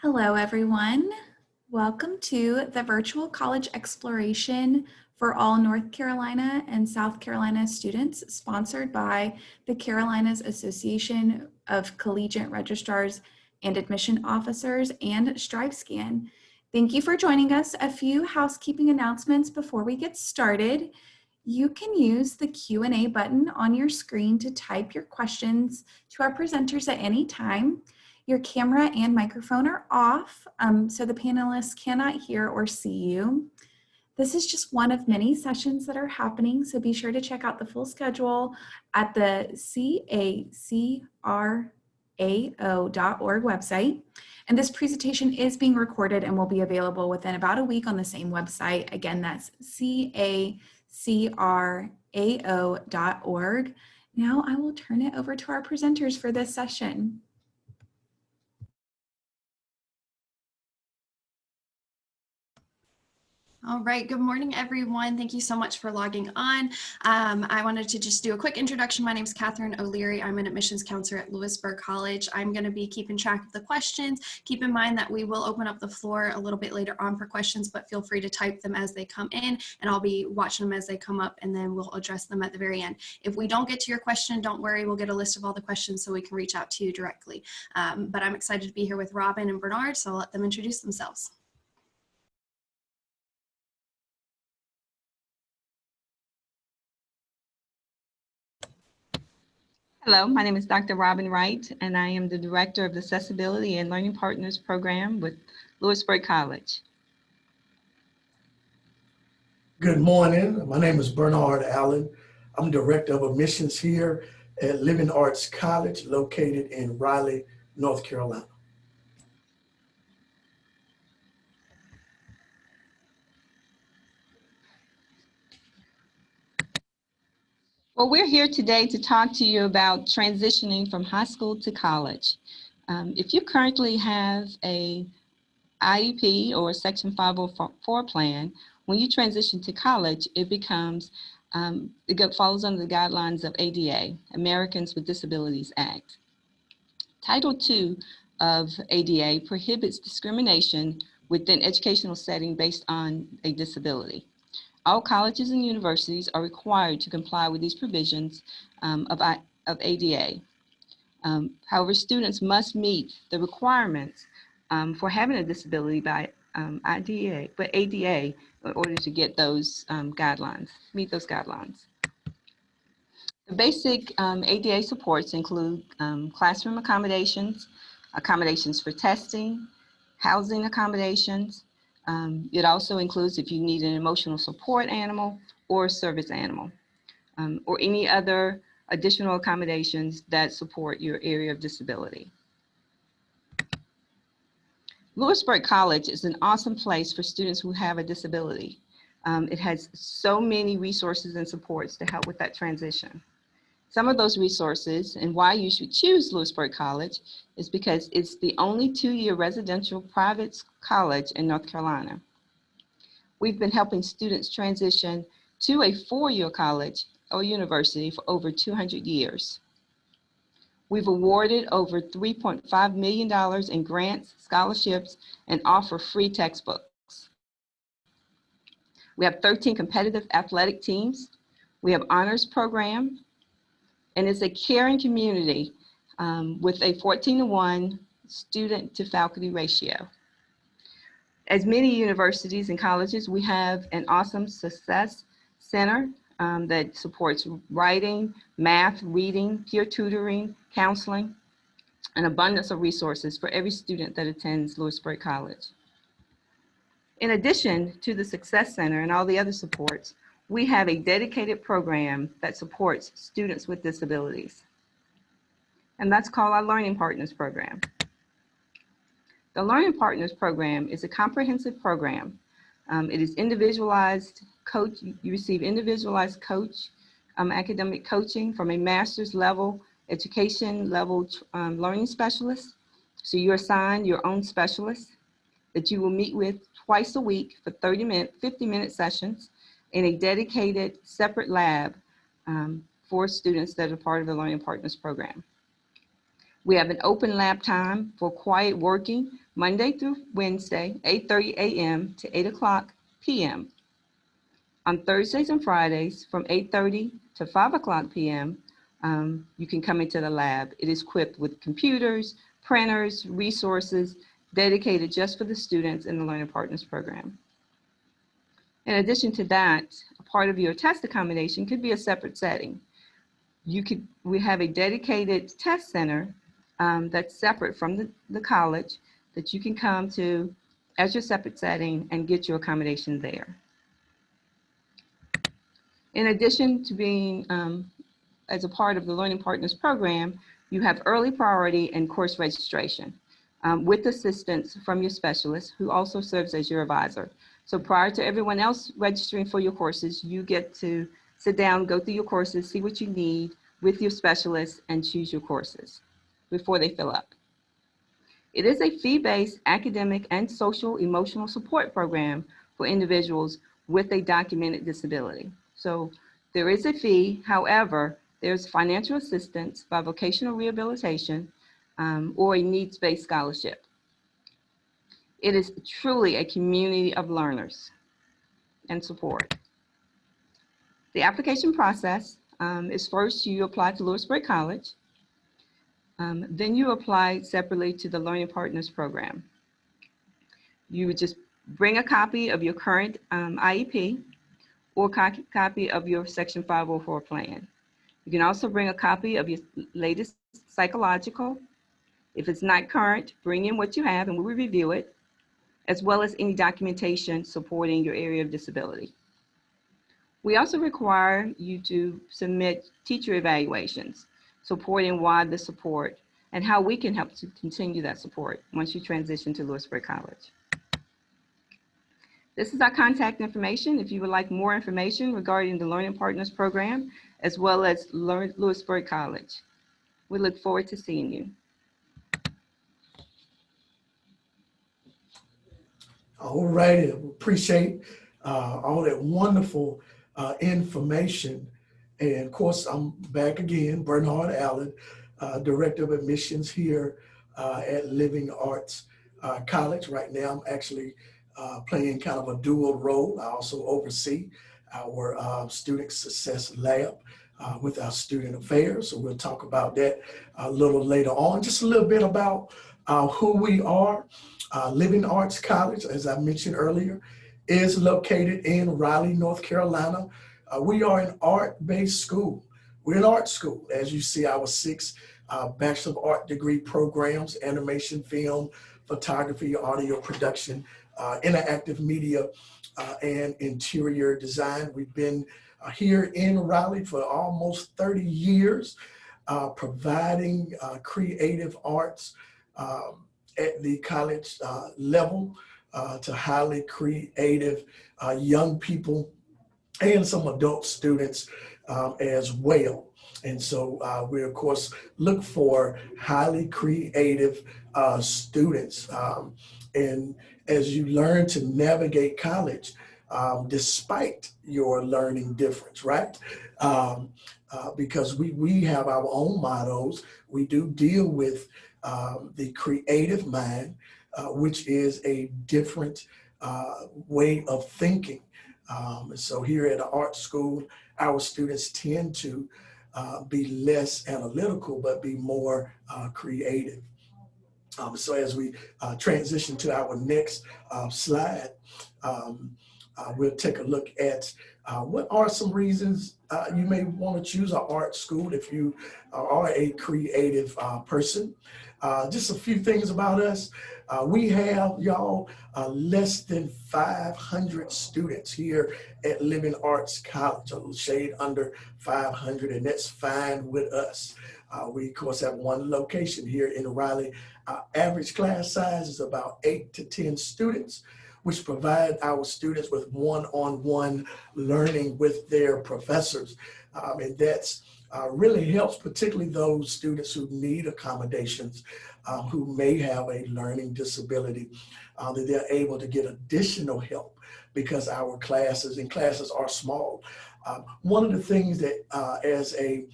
Hello, everyone. Welcome to the Virtual College Exploration for all North Carolina and South Carolina students, sponsored by the Carolinas Association of Collegiate Registrars and Admission Officers and StriveScan. Thank you for joining us. A few housekeeping announcements before we get started. You can use the Q&A button on your screen to type your questions to our presenters at any time. Your camera and microphone are off, so the panelists cannot hear or see you. This is just one of many sessions that are happening, so be sure to check out the full schedule at the CACRAO.org website. And this presentation is being recorded and will be available within about a week on the same website. Again, that's CACRAO.org. Now I will turn it over to our presenters for this session. All right, good morning, everyone. Thank you so much for logging on. I wanted to just do a quick introduction. My name is Catherine O'Leary. I'm an admissions counselor at Lewisburg College. I'm going to be keeping track of the questions. Keep in mind that we will open up the floor a little bit later on for questions, but feel free to type them as they come in, and I'll be watching them as they come up, and then we'll address them at the very end. If we don't get to your question, don't worry. We'll get a list of all the questions so we can reach out to you directly. But I'm excited to be here with Robin and Bernard, so I'll let them introduce themselves. Hello, my name is Dr. Robin Wright, and I am the Director of the Accessibility and Learning Partners Program with Lewisburg College. Good morning. My name is Bernard Allen. I'm Director of Admissions here at Living Arts College, located in Raleigh, North Carolina. Well, we're here today to talk to you about transitioning from high school to college. If you currently have a IEP or a Section 504 plan, when you transition to college, it becomes, it follows under the guidelines of ADA, Americans with Disabilities Act. Title II of ADA prohibits discrimination within educational setting based on a disability. All colleges and universities are required to comply with these provisions of ADA. However, students must meet the requirements for having a disability by ADA in order to get those guidelines, meet those guidelines. The basic ADA supports include classroom accommodations, accommodations for testing, housing accommodations. It also includes if you need an emotional support animal or a service animal, or any other additional accommodations that support your area of disability. Lewisburg College is an awesome place for students who have a disability. It has so many resources and supports to help with that transition. Some of those resources and why you should choose Lewisburg College is because it's the only two-year residential private college in North Carolina. We've been helping students transition to a four-year college or university for over 200 years. We've awarded over $3.5 million in grants, scholarships, and offer free textbooks. We have 13 competitive athletic teams. We have honors program, and it's a caring community with a 14-to-1 student to faculty ratio. As many universities and colleges, we have an awesome success center that supports writing, math, reading, peer tutoring, counseling, an abundance of resources for every student that attends Lewisburg College. In addition to the Success Center and all the other supports, we have a dedicated program that supports students with disabilities, and that's called our Learning Partners Program. The Learning Partners Program is a comprehensive program. It is individualized coach. You receive individualized academic coaching from a master's level, education level learning specialist. So you're assigned your own specialist that you will meet with twice a week for 50-minute sessions in a dedicated separate lab for students that are part of the Learning Partners Program. We have an open lab time for quiet working Monday through Wednesday, 8:30 a.m. to 8 o'clock p.m. On Thursdays and Fridays, from 8:30 to 5 o'clock p.m., you can come into the lab. It is equipped with computers, printers, resources dedicated just for the students in the Learning Partners program. In addition to that, a part of your test accommodation could be a separate setting. We have a dedicated test center that's separate from the college that you can come to as your separate setting and get your accommodation there. In addition to being as a part of the Learning Partners program, you have early priority and course registration with assistance from your specialist who also serves as your advisor. So prior to everyone else registering for your courses, you get to sit down, go through your courses, see what you need with your specialist and choose your courses before they fill up. It is a fee-based academic and social emotional support program for individuals with a documented disability. So there is a fee, however, there's financial assistance by vocational rehabilitation or a needs-based scholarship. It is truly a community of learners and support. The application process is first you apply to Lewisburg College, then you apply separately to the Learning Partners program. You would just bring a copy of your current IEP or copy of your Section 504 plan. You can also bring a copy of your latest psychological. If it's not current, bring in what you have and we will review it, as well as any documentation supporting your area of disability. We also require you to submit teacher evaluations, supporting why the support and how we can help to continue that support once you transition to Lewisburg College. This is our contact information if you would like more information regarding the Learning Partners program, as well as Lewisburg College. We look forward to seeing you. All righty, appreciate all that wonderful information. And of course, I'm back again, Bernard Allen, Director of Admissions here at Living Arts College. Right now, I'm actually playing kind of a dual role. I also oversee our Student Success Lab with our Student Affairs. So we'll talk about that a little later on. Just a little bit about who we are. Living Arts College, as I mentioned earlier, is located in Raleigh, North Carolina. We are an art-based school. We're an art school. As you see, our 6 Bachelor of Art degree programs: animation, film, photography, audio production, interactive media, and interior design. We've been here in Raleigh for almost 30 years, providing creative arts at the college level to highly creative young people and some adult students as well. And so we, of course, look for highly creative students. And as you learn to navigate college, despite your learning difference, right? Because we have our own mottos. We do deal with the creative mind, which is a different way of thinking. So here at the art school, our students tend to be less analytical, but be more creative. So as we transition to our next slide, we'll take a look at what are some reasons you may want to choose an art school if you are a creative person. Just a few things about us. We have, y'all, less than 500 students here at Living Arts College, a shade under 500, and that's fine with us. We, of course, have one location here in Raleigh. Our average class size is about 8 to 10 students, which provide our students with one-on-one learning with their professors. And that's really helps, particularly those students who need accommodations, who may have a learning disability, that they're able to get additional help because our classes are small. One of the things that as a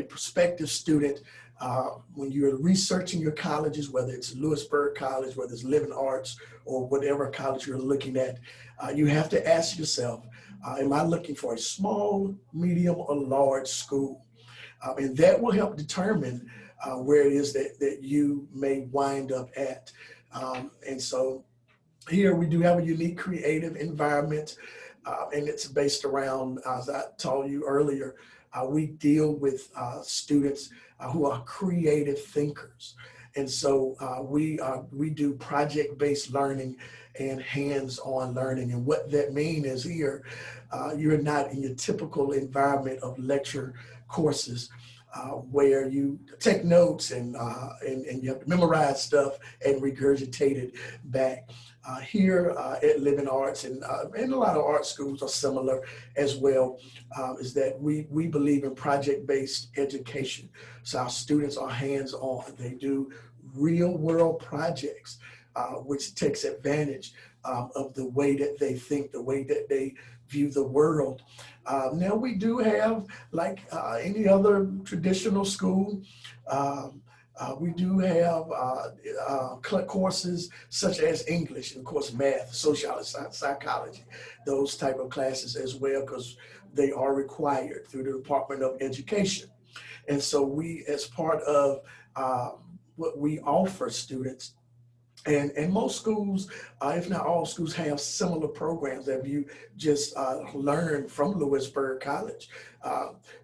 prospective student when you're researching your colleges, whether it's Lewisburg College, whether it's Living Arts, or whatever college you're looking at, you have to ask yourself, am I looking for a small, medium, or large school? And that will help determine where it is that you may wind up at. And so here we do have a unique creative environment, and it's based around, as I told you earlier, we deal with students who are creative thinkers. And so we do project-based learning and hands-on learning. And what that means is here, you're not in your typical environment of lecture courses where you take notes and you have to memorize stuff and regurgitate it back. Here at Living Arts and a lot of art schools are similar as well, is that we believe in project-based education. So our students are hands-on. They do real-world projects, which takes advantage of the way that they think, the way that they view the world. Now we do have, like any other traditional school, we do have courses such as English and, of course, math, sociology, psychology, those type of classes as well, because they are required through the Department of Education. And so we, as part of what we offer students, and most schools, if not all schools, have similar programs that you just learned from Lewisburg College.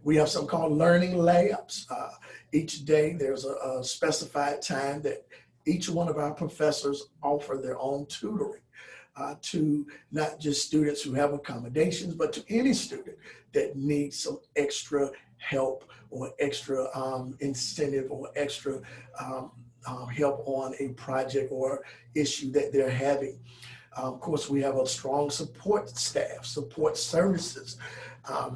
We have something called learning labs. Each day there's a specified time that each one of our professors offer their own tutoring to not just students who have accommodations, but to any student that needs some extra help or extra incentive or extra help on a project or issue that they're having. Of course, we have a strong support staff, support services.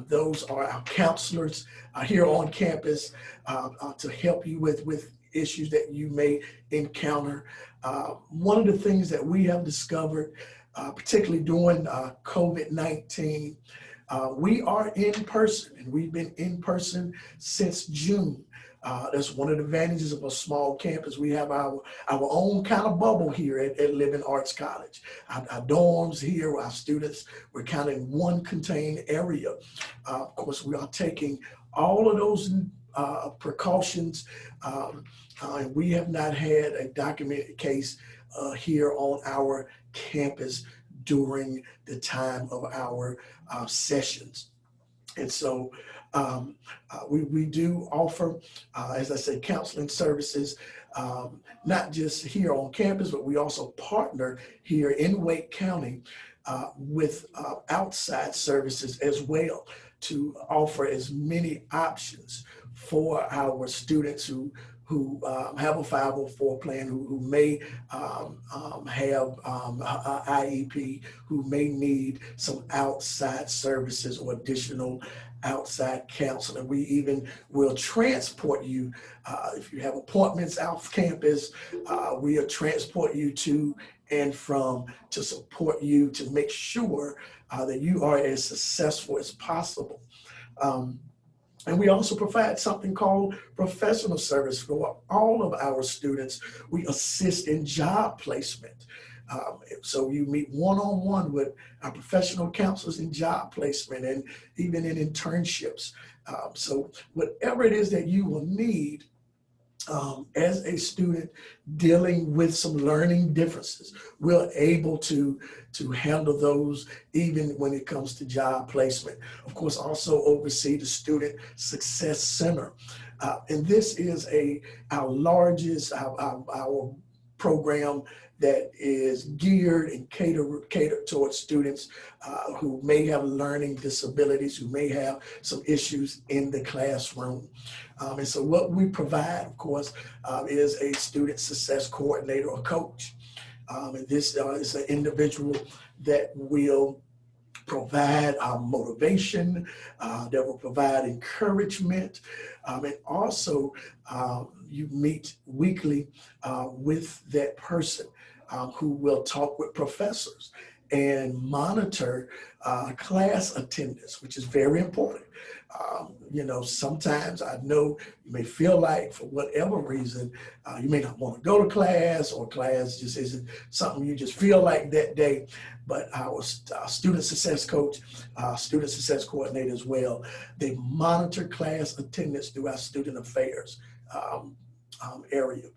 Those are our counselors here on campus to help you with issues that you may encounter. One of the things that we have discovered, particularly during COVID-19, we are in person, and we've been in person since June. That's one of the advantages of a small campus. We have our own kind of bubble here at Living Arts College. Our dorms here, our students, we're kind of in one contained area. Of course, we are taking all of those precautions, and we have not had a documented case here on our campus during the time of our sessions. And so we do offer, as I said, counseling services, not just here on campus, but we also partner here in Wake County with outside services as well to offer as many options for our students who have a 504 plan, who may have IEP, who may need some outside services or additional outside counseling. We even will transport you, if you have appointments off campus, we'll transport you to and from to support you to make sure that you are as successful as possible. And we also provide something called professional service for all of our students. We assist in job placement. So you meet one-on-one with our professional counselors in job placement and even in internships. So whatever it is that you will need as a student dealing with some learning differences, we're able to handle those even when it comes to job placement. Of course, also oversee the Student Success Center. And this is our largest, our program that is geared and catered towards students who may have learning disabilities, who may have some issues in the classroom. And so what we provide, of course, is a student success coordinator or coach. And this is an individual that will provide motivation, that will provide encouragement, and also you meet weekly with that person who will talk with professors and monitor class attendance, which is very important. You know, sometimes I know you may feel like for whatever reason, you may not want to go to class, or class just isn't something you just feel like that day. But our student success coach, student success coordinator as well, they monitor class attendance through our student affairs area.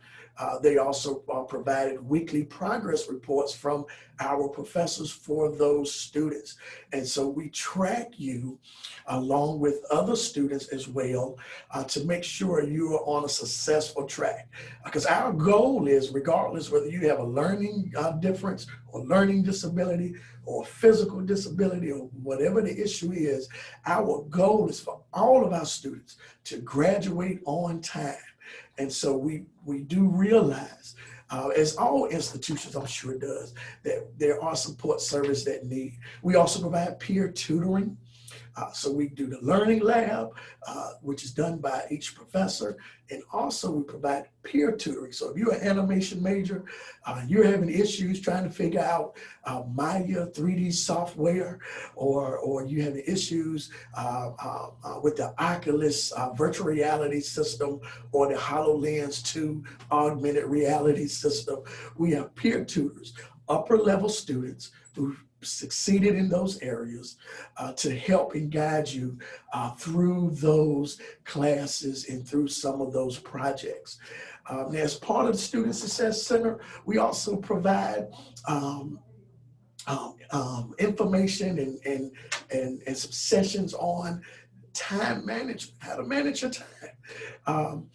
They also provided weekly progress reports from our professors for those students. And so we track you along with other students as well to make sure you are on a successful track. Because our goal is, regardless whether you have a learning difference or learning disability or physical disability or whatever the issue is, our goal is for all of our students to graduate on time. And so we do realize, as all institutions I'm sure does, that there are support services that need. We also provide peer tutoring. So we do the learning lab, which is done by each professor, and also we provide peer tutoring. So if you're an animation major, you're having issues trying to figure out Maya 3D software, or you have issues with the Oculus virtual reality system, or the HoloLens 2 augmented reality system, we have peer tutors, upper level students who succeeded in those areas to help and guide you through those classes and through some of those projects. As part of the Student Success Center, we also provide information and some sessions on time management, how to manage your time,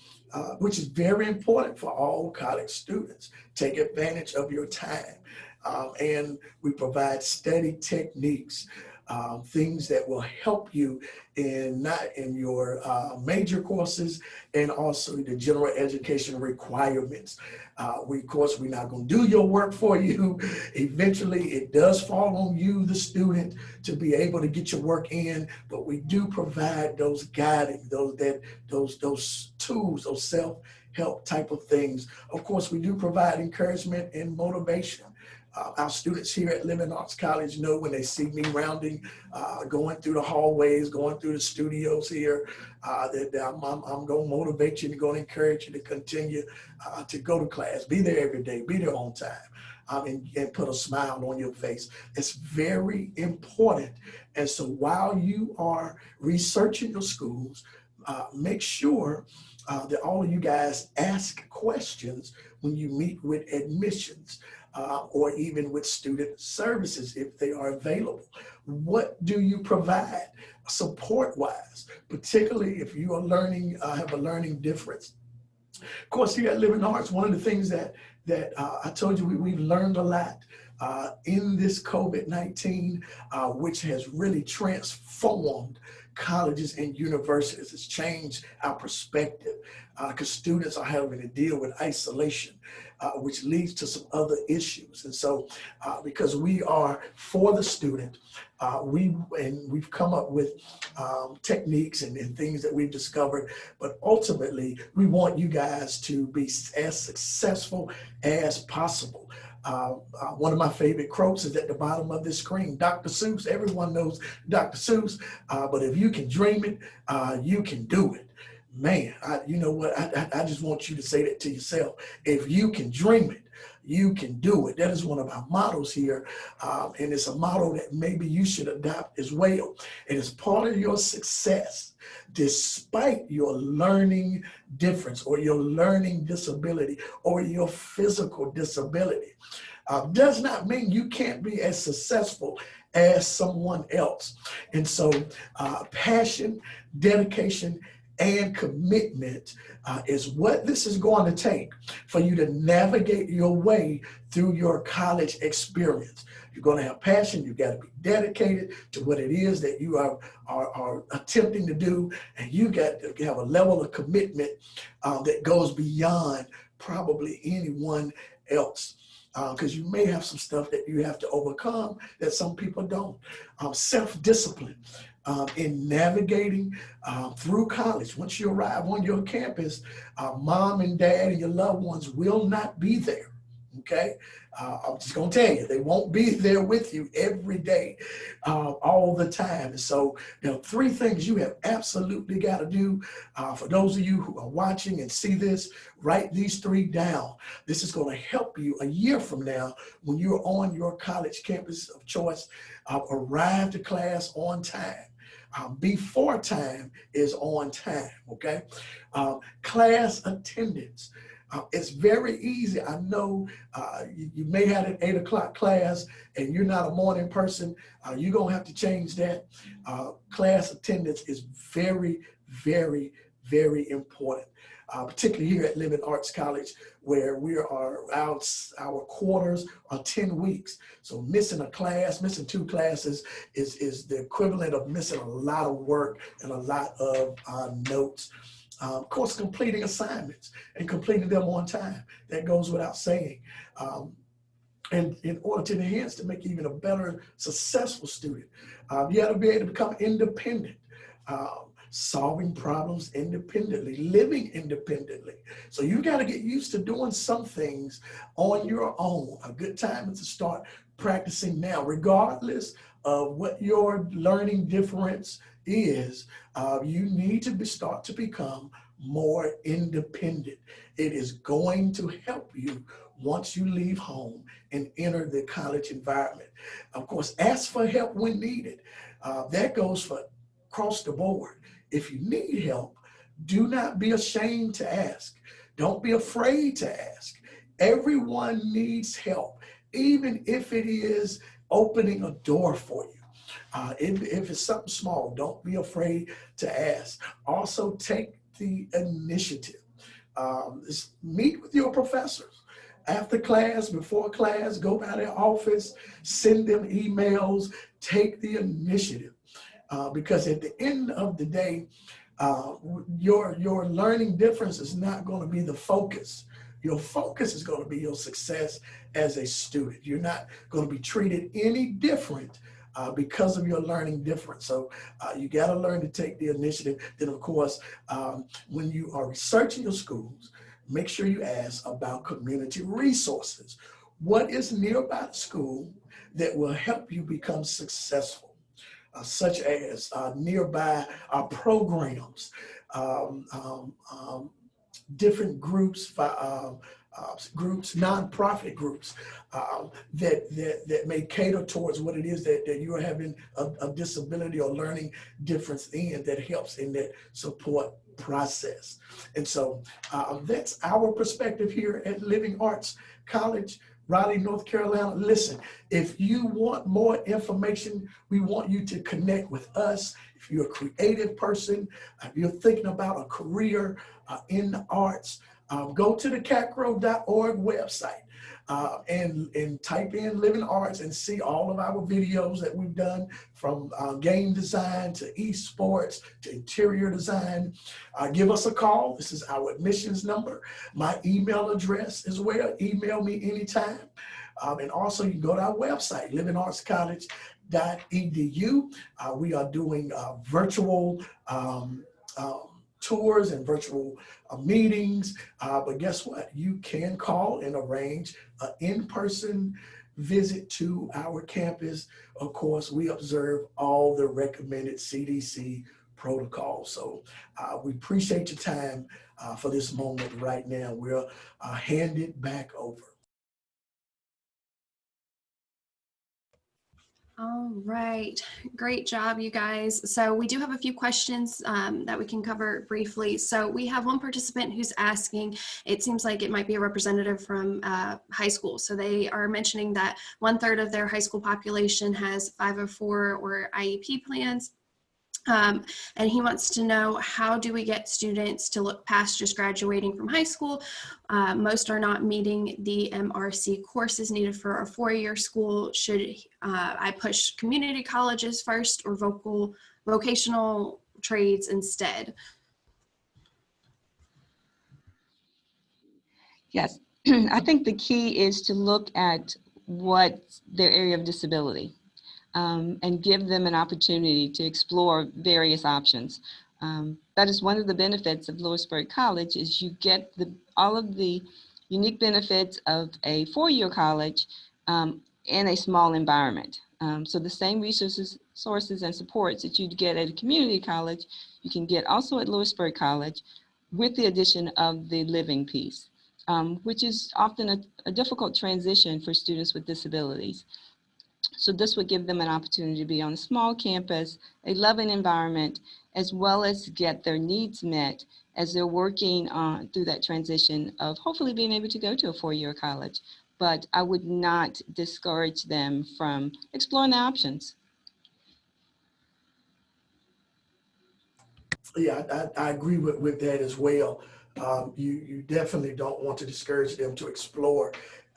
which is very important for all college students. Take advantage of your time. And we provide study techniques, things that will help you in your major courses and also the general education requirements. Of course, we're not going to do your work for you. Eventually, it does fall on you, the student, to be able to get your work in. But we do provide those guiding, those tools, those self-help type of things. Of course, we do provide encouragement and motivation. Our students here at Living Arts College know when they see me rounding, going through the hallways, going through the studios here, that I'm going to motivate you and going to encourage you to continue to go to class, be there every day, be there on time, and put a smile on your face. It's very important. And so while you are researching your schools, make sure that all of you guys ask questions when you meet with admissions. Or even with student services if they are available. What do you provide support-wise, particularly if you are learning, have a learning difference? Of course, here at Living Arts, one of the things that I told you we've learned a lot in this COVID-19, which has really transformed colleges and universities. It's changed our perspective because students are having to deal with isolation, which leads to some other issues. And so because we are for the student, we've come up with techniques and things that we've discovered, but ultimately we want you guys to be as successful as possible. One of my favorite quotes is at the bottom of this screen. Dr. Seuss, everyone knows Dr. Seuss, but if you can dream it, you can do it. Man, you know what? I just want you to say that to yourself. If you can dream it, you can do it. That is one of our mottos here. And it's a motto that maybe you should adopt as well. And it's part of your success, despite your learning difference or your learning disability or your physical disability. Does not mean you can't be as successful as someone else. And so passion, dedication, and commitment is what this is going to take for you to navigate your way through your college experience. You're going to have passion. You've got to be dedicated to what it is that you are attempting to do. And you got to have a level of commitment that goes beyond probably anyone else. Because you may have some stuff that you have to overcome that some people don't. Self-discipline in navigating through college. Once you arrive on your campus, mom and dad and your loved ones will not be there. okay? I'm just gonna tell you, they won't be there with you every day, all the time. So there are three things you have absolutely got to do. For those of you who are watching and see this, write these three down. This is going to help you a year from now when you're on your college campus of choice. Arrive to class on time. Before time is on time, okay? Class attendance. It's very easy. I know you may have an 8 o'clock class and you're not a morning person. You're going to have to change that. Class attendance is very, very, very important. Particularly here at Living Arts College, where we are out, our quarters are 10 weeks. So missing a class, missing 2 classes is the equivalent of missing a lot of work and a lot of notes. Of course, completing assignments and completing them on time. That goes without saying. And in order to enhance, to make you even a better, successful student, you have to be able to become independent. Solving problems independently, living independently. So you got to get used to doing some things on your own. A good time is to start practicing now, regardless of what your learning difference is. You need to start to become more independent. It is going to help you once you leave home and enter the college environment. Of course, ask for help when needed. That goes for across the board. If you need help, do not be ashamed to ask. Don't be afraid to ask. Everyone needs help, even if it is opening a door for you. If it's something small, don't be afraid to ask. Also, take the initiative. Meet with your professors. After class, before class, go by their office, send them emails, take the initiative. Because at the end of the day, your learning difference is not going to be the focus. Your focus is going to be your success as a student. You're not going to be treated any different because of your learning difference. So you got to learn to take the initiative. Then, of course, when you are researching your schools, make sure you ask about community resources. What is nearby the school that will help you become successful? Such as nearby programs, different groups, nonprofit groups that may cater towards what it is that you are having a disability or learning difference in, that helps in that support process. And so that's our perspective here at Living Arts College, Raleigh, North Carolina. Listen, if you want more information, we want you to connect with us. If you're a creative person, if you're thinking about a career in the arts, go to the CACRAO.org website and type in Living Arts and see all of our videos that we've done, from game design to esports to interior design. Give us a call. This is our admissions number. My email address as well. Email me anytime. And also you can go to our website, livingartscollege.edu. We are doing virtual tours and virtual meetings, but guess what? You can call and arrange an in-person visit to our campus. Of course, we observe all the recommended CDC protocols. So we appreciate your time for this moment right now. We'll hand it back over. All right, great job, you guys. So we do have a few questions that we can cover briefly. So we have one participant who's asking, it seems like it might be a representative from high school. So they are mentioning that 1/3 of their high school population has 504 or IEP plans. And he wants to know, how do we get students to look past just graduating from high school? Most are not meeting the MRC courses needed for a 4-year school. Should I push community colleges first, or vocational trades instead? Yes, I think the key is to look at what their area of disability, and give them an opportunity to explore various options. That is one of the benefits of Lewisburg College, is you get all of the unique benefits of a four-year college in a small environment. So the same resources, sources, and supports that you'd get at a community college, you can get also at Lewisburg College, with the addition of the living piece, which is often a difficult transition for students with disabilities. So this would give them an opportunity to be on a small campus, a loving environment, as well as get their needs met as they're working on through that transition of hopefully being able to go to a four-year college. But I would not discourage them from exploring the options. Yeah, I agree with that as well. You definitely don't want to discourage them to explore,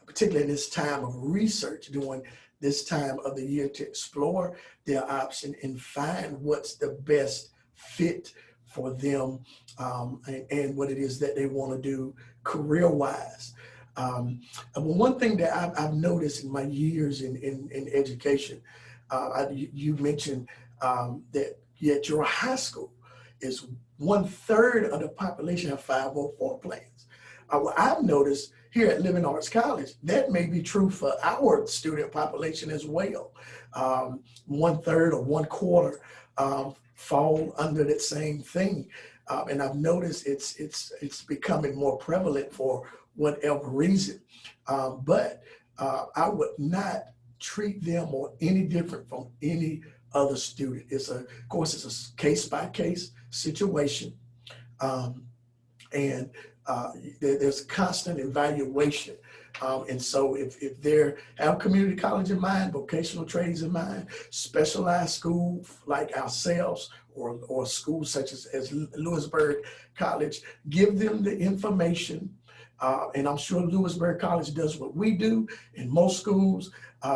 particularly in this time of research, during this time of the year, to explore their option and find what's the best fit for them, and what it is that they want to do career-wise. One thing that I've noticed in my years in education, you mentioned that yet your high school is 1/3 of the population have 504 plans. What I've noticed here at Living Arts College, that may be true for our student population as well. 1/3 or 1/4 fall under that same thing. And I've noticed it's becoming more prevalent for whatever reason. But I would not treat them or any different from any other student. Of course, it's a case-by-case situation. And there's constant evaluation. And so if they have community college in mind, vocational trades in mind, specialized school like ourselves, or schools such as Lewisburg College, give them the information. And I'm sure Lewisburg College does what we do in most schools.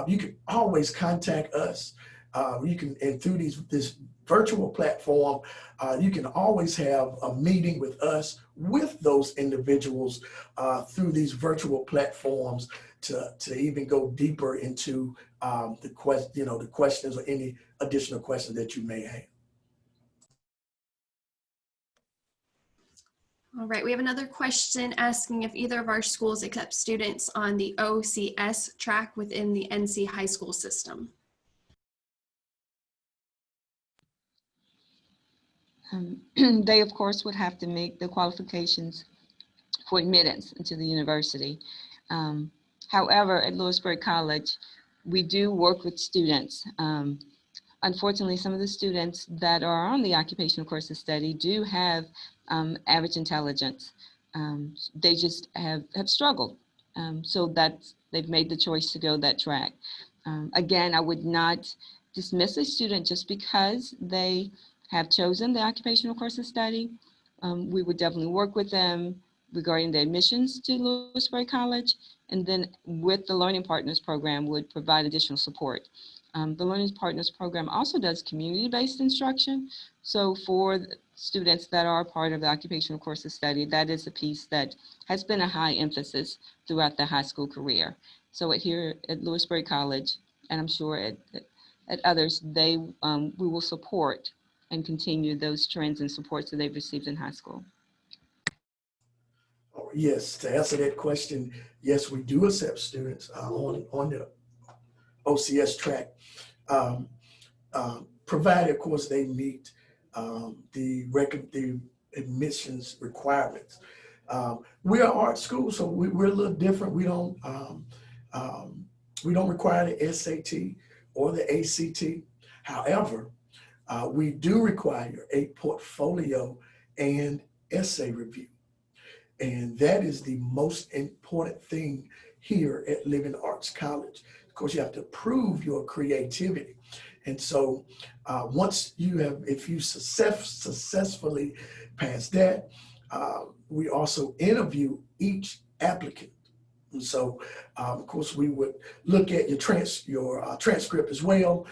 You can always contact us. And through this virtual platform, you can always have a meeting with us, with those individuals, through these virtual platforms, to even go deeper into the questions or any additional questions that you may have. All right, we have another question asking if either of our schools accept students on the OCS track within the NC high school system. They, of course, would have to make the qualifications for admittance into the university. However, at Lewisburg College, we do work with students. Unfortunately, some of the students that are on the occupational course of study do have average intelligence. They just have struggled. So they've made the choice to go that track. Again, I would not dismiss a student just because they have chosen the occupational course of study. We would definitely work with them regarding the admissions to Lewisburg College, and then with the Learning Partners program would provide additional support. The Learning Partners program also does community-based instruction. So for students that are part of the occupational course of study, that is a piece that has been a high emphasis throughout their high school career. So here at Lewisburg College, and I'm sure at others, we will support and continue those trends and supports that they've received in high school. Yes, to answer that question, yes, we do accept students on the OCS track, provided, of course, they meet the admissions requirements. We are art school, so we're a little different. We don't require the SAT or the ACT. However, we do require a portfolio and essay review. And that is the most important thing here at Living Arts College. Of course, you have to prove your creativity. And so once if you successfully pass that, we also interview each applicant. And so, of course, we would look at your transcript as well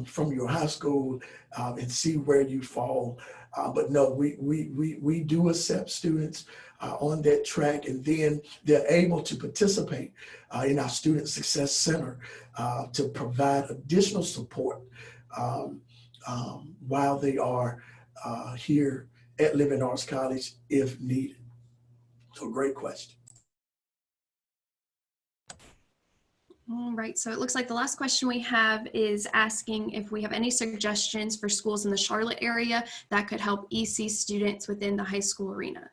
from your high school and see where you fall. But no, we do accept students on that track, and then they're able to participate in our Student Success Center to provide additional support while they are here at Living Arts College if needed. So great question. All right, so it looks like the last question we have is asking if we have any suggestions for schools in the Charlotte area that could help EC students within the high school arena.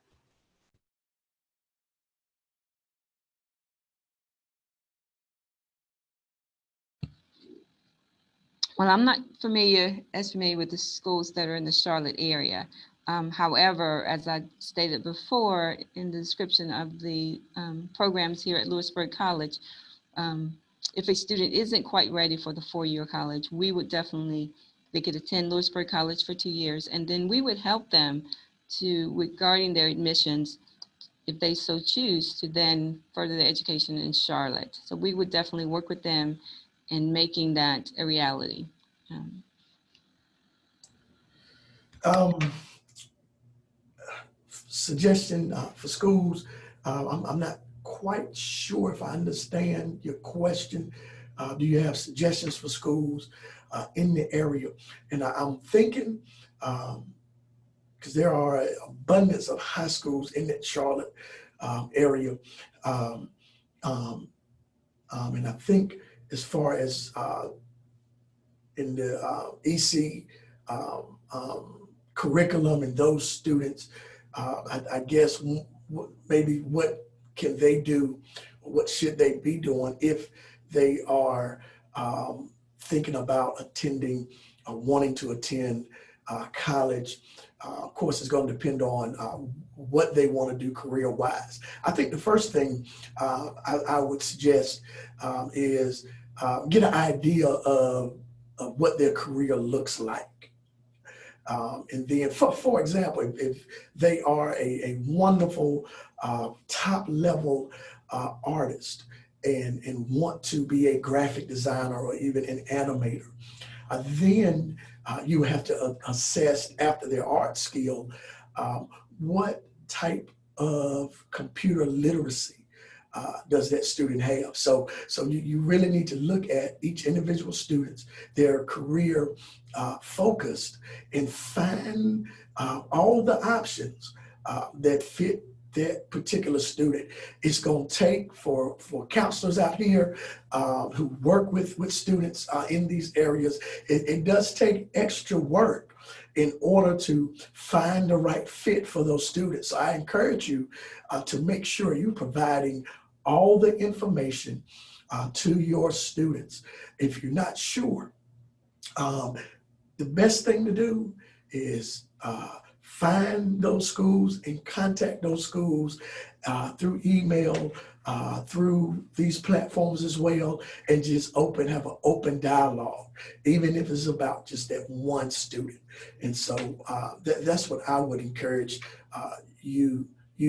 Well, I'm not as familiar with the schools that are in the Charlotte area. However, as I stated before in the description of the programs here at Lewisburg College, if a student isn't quite ready for the four-year college, they could attend Lewisburg College for 2 years, and then we would help them regarding their admissions, if they so choose, to then further their education in Charlotte. So we would definitely work with them in making that a reality. Um, Suggestion for schools. I'm not quite sure if I understand your question. Do you have suggestions for schools in the area? And I'm thinking, because there are an abundance of high schools in that Charlotte area. And I think as far as in the EC curriculum and those students, I guess maybe what can they do? What should they be doing if they are thinking about attending or wanting to attend college? Of course, it's going to depend on what they want to do career-wise. I think the first thing I would suggest is get an idea of what their career looks like. And then, for example, if they are a wonderful top level artist and want to be a graphic designer or even an animator, then you have to assess after their art skill what type of computer literacy does that student have. So you really need to look at each individual student's, their career focused, and find all the options that fit that particular student. It's going to take for counselors out here who work with students in these areas, it does take extra work in order to find the right fit for those students. So I encourage you to make sure you're providing all the information to your students. If you're not sure, the best thing to do is find those schools and contact those schools through email, through these platforms as well, and just have an open dialogue, even if it's about just that one student. And so that's what I would encourage you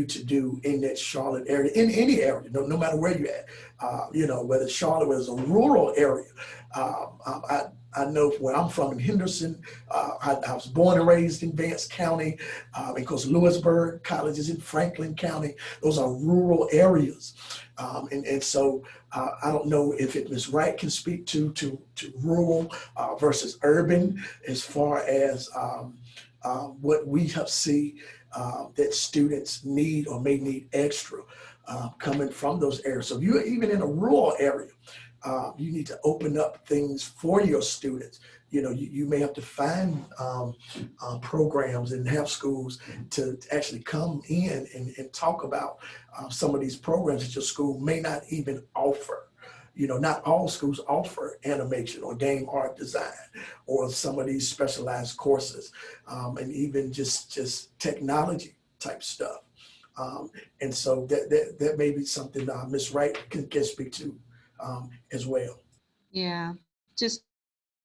to do in that Charlotte area, in any area, no matter where you're at. Whether Charlotte was a rural area. I know where I'm from in Henderson, I was born and raised in Vance County, because Lewisburg College is in Franklin County. Those are rural areas. And so I don't know if Ms. Wright can speak to rural versus urban as far as what we have seen that students need or may need extra coming from those areas. So if you're even in a rural area, you need to open up things for your students. You may have to find programs and have schools to actually come in and talk about some of these programs that your school may not even offer. Not all schools offer animation or game art design or some of these specialized courses, and even just technology type stuff. And so that may be something Ms. Wright can speak to as well. Yeah, just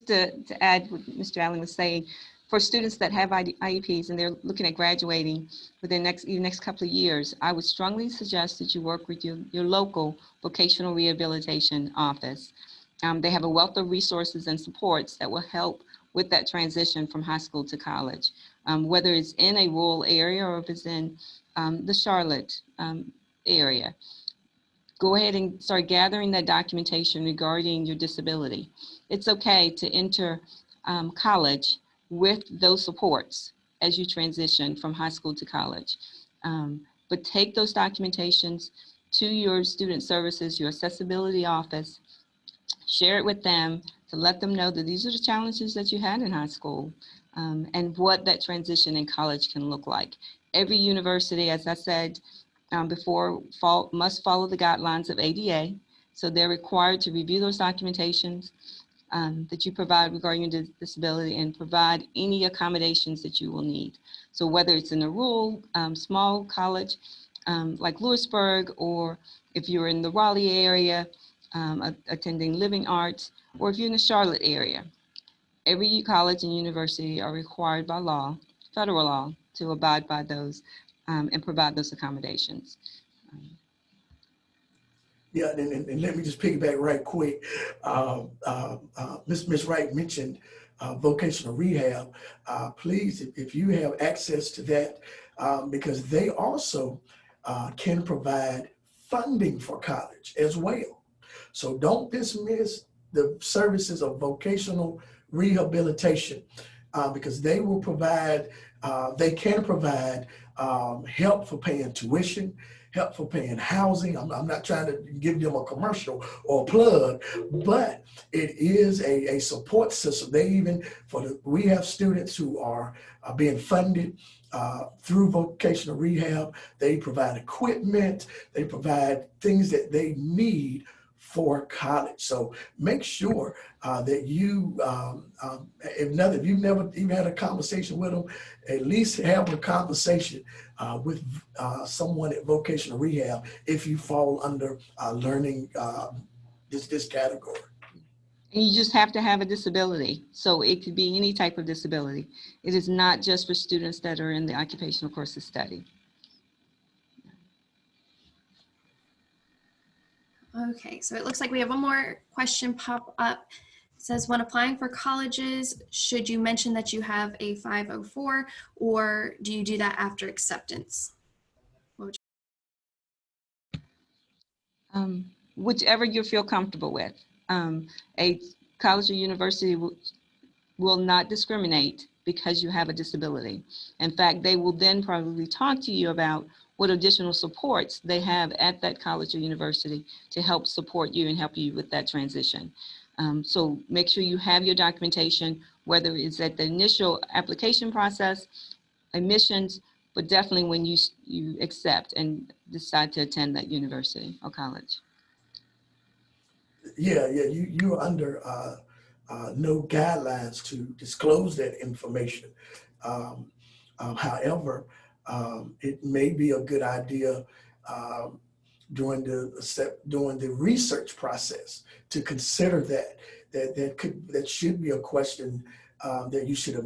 to add what Mr. Allen was saying, for students that have IEPs and they're looking at graduating within the next couple of years, I would strongly suggest that you work with your local vocational rehabilitation office. They have a wealth of resources and supports that will help with that transition from high school to college, whether it's in a rural area or if it's in the Charlotte area. Go ahead and start gathering that documentation regarding your disability. It's okay to enter college with those supports as you transition from high school to college. But take those documentations to your student services, your accessibility office, share it with them to let them know that these are the challenges that you had in high school, and what that transition in college can look like. Every university, as I said before, must follow the guidelines of ADA. So they're required to review those documentations that you provide regarding your disability and provide any accommodations that you will need. So whether it's in a rural, small college like Lewisburg, or if you're in the Raleigh area attending living arts, or if you're in the Charlotte area, every college and university are required by law, federal law, to abide by those and provide those accommodations. Yeah, and let me just piggyback right quick. Ms. Wright mentioned vocational rehab. Please, if you have access to that, because they also can provide funding for college as well. So don't dismiss the services of vocational rehabilitation because they will provide, they can provide help for paying tuition, help for paying housing. I'm not trying to give them a commercial or a plug, but it is a support system. They even, we have students who are being funded through vocational rehab. They provide equipment, they provide things that they need for college. So make sure that you, if you've never even had a conversation with them, at least have a conversation with someone at vocational rehab if you fall under learning this category. And you just have to have a disability. So it could be any type of disability. It is not just for students that are in the occupational course of study. Okay, so it looks like we have one more question pop up. It says, when applying for colleges, should you mention that you have a 504, or do you do that after acceptance? Whichever you feel comfortable with. A college or university will not discriminate because you have a disability. In fact, they will then probably talk to you about what additional supports they have at that college or university to help support you and help you with that transition. So make sure you have your documentation, whether it's at the initial application process, admissions, but definitely when you accept and decide to attend that university or college. Yeah, you're under no guidelines to disclose that information. However, it may be a good idea during the research process to consider that should be a question that you should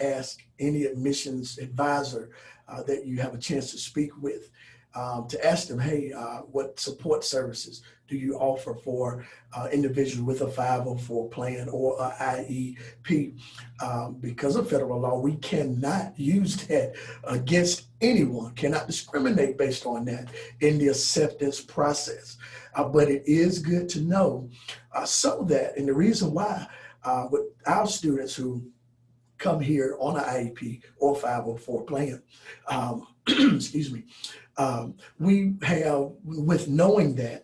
ask any admissions advisor that you have a chance to speak with, to ask them, hey, what support services do you offer for individuals with a 504 plan or a IEP? Because of federal law, we cannot use that against anyone, cannot discriminate based on that in the acceptance process. But it is good to know so that, and the reason why with our students who come here on an IEP or 504 plan, excuse me, we have, with knowing that,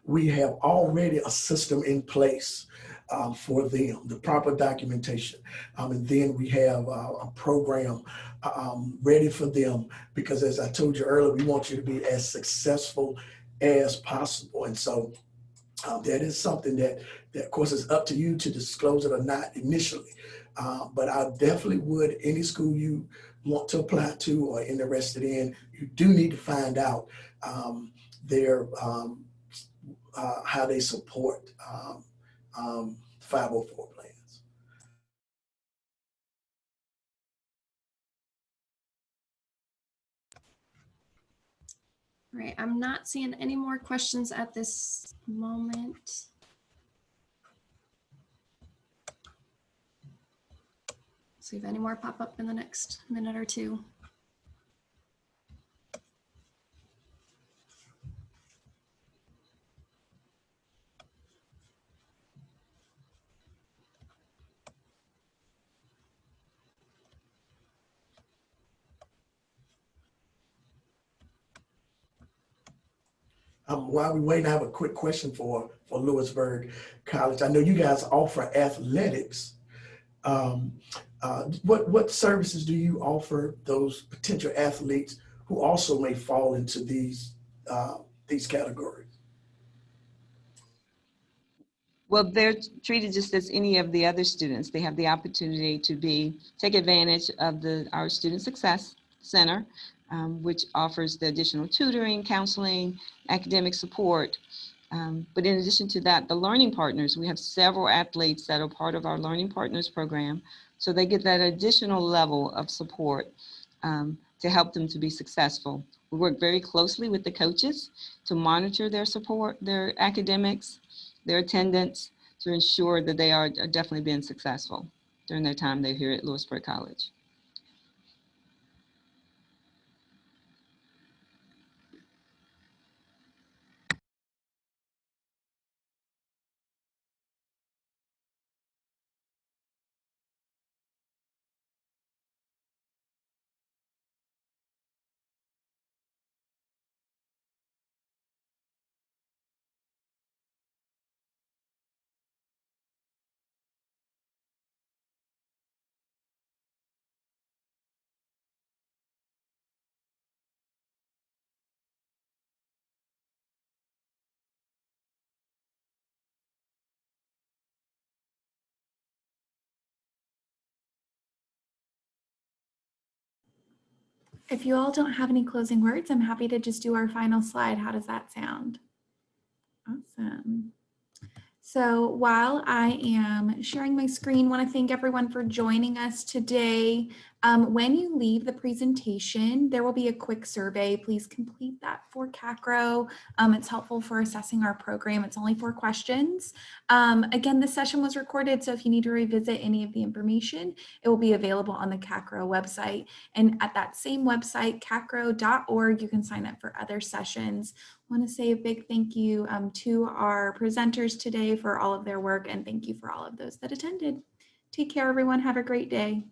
we have already a system in place for them, the proper documentation. And then we have a program ready for them, because as I told you earlier, we want you to be as successful as possible. And so that is something that of course is up to you to disclose it or not initially. But I definitely would, any school you want to apply to or interested in, you do need to find out their how they support 504 plans. All right, I'm not seeing any more questions at this moment. See if any more pop up in the next minute or two. While we wait, I have a quick question for Lewisburg College. I know you guys offer athletics. What services do you offer those potential athletes who also may fall into these categories? Well, they're treated just as any of the other students. They have the opportunity to take advantage of our Student Success Center, which offers the additional tutoring, counseling, academic support. But in addition to that, the Learning Partners, we have several athletes that are part of our Learning Partners program. So they get that additional level of support to help them to be successful. We work very closely with the coaches to monitor their support, their academics, their attendance, to ensure that they are definitely being successful during their time they're here at Lewisburg College. If you all don't have any closing words, I'm happy to just do our final slide. How does that sound? Awesome. So while I am sharing my screen, I want to thank everyone for joining us today. When you leave the presentation, there will be a quick survey. Please complete that for CACRAO. It's helpful for assessing our program. It's only 4 questions. Again, this session was recorded, so if you need to revisit any of the information, it will be available on the CACRAO website. And at that same website, cacrao.org, you can sign up for other sessions. I want to say a big thank you to our presenters today for all of their work, and thank you for all of those that attended. Take care, everyone. Have a great day.